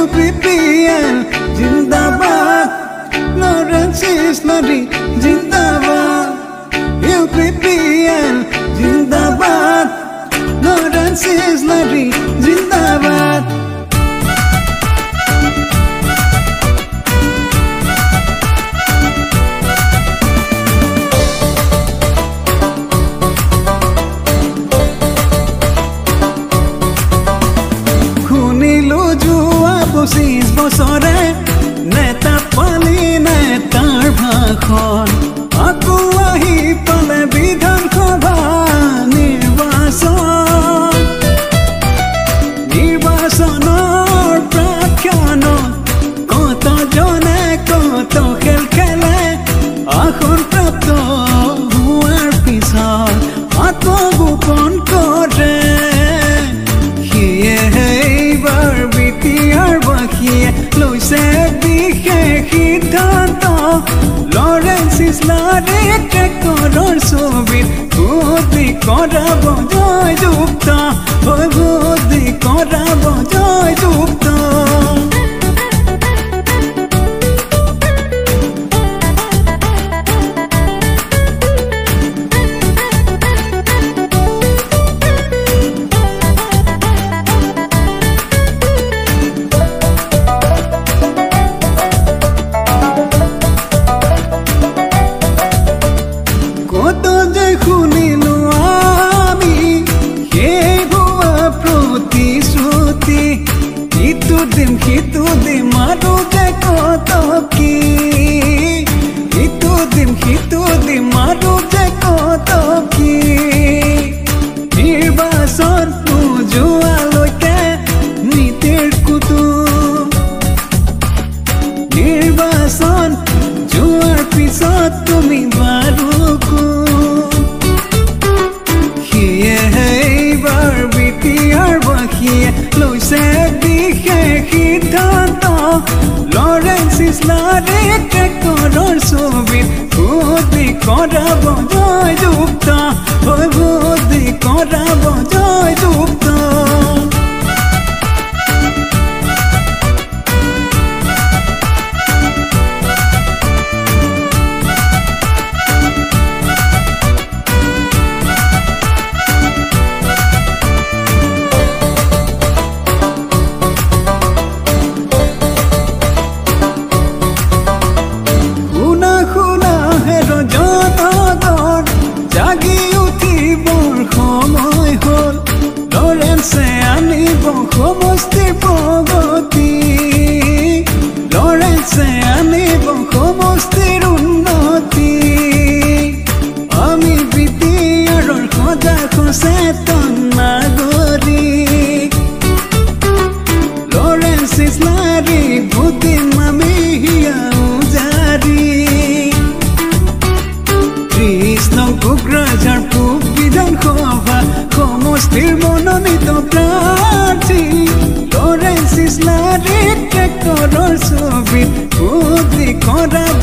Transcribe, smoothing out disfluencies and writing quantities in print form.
UPPL जिंदाबाद Lawrence Islary जिंदाबाद UPPL जिंदाबाद लॉरेंस इस्लारी जिंदाबाद পঁচিশ বছৰে নেতা পালি নেতাৰ ভাষণ আকৌ আহি পালে বিধানসভা নিৰ্বাচনৰ প্ৰাক্ষণত কতজনে কত খেল খেলে আসন প্ৰাপ্ত হোৱাৰ পিছত আত্মগোপন কৰে এইবাৰ বিটিআৰ বাসীয়ে লৈছে বিশেষ সিদ্ধান্ত লৰেন্স ইছলাৰী ট্ৰেক্টৰৰ ছবিত বুদ্ধি কৰাব জয়যুক্ত বুদ্ধি কৰাব জয়যুক্ত Hitu dim maru de kotoki Hitu dim maru de kotoki Nirbasor pujua loike nitir kutu Nirbasor juar pisot tumi baruku Hiye heibar BTR bakiye loise সিদ্ধান্ত লৰেন্স ইছলাৰী ট্ৰেক্টৰৰ ছবিত বুদ্ধি কৰাব জয়যুক্ত বুদ্ধি কৰাব জয়যুক্ত সমষ্টি প্ৰগতি লৰেন্সে আনিব সমষ্টিৰ উন্নতি আমি বিটিআৰৰ সজাগ সচেতন নাগৰিক লৰেন্স ইছলাৰী বুদ্ধিমানী হিয়াউজাৰী 30 নং কোকৰাঝাৰ পূব বিধানসভা সমষ্টিৰ মনোনীত প্ৰাৰ্থী লৰেন্স ইছলাৰী ট্ৰেক্টৰৰ ছবিত বুদ্ধি কৰাব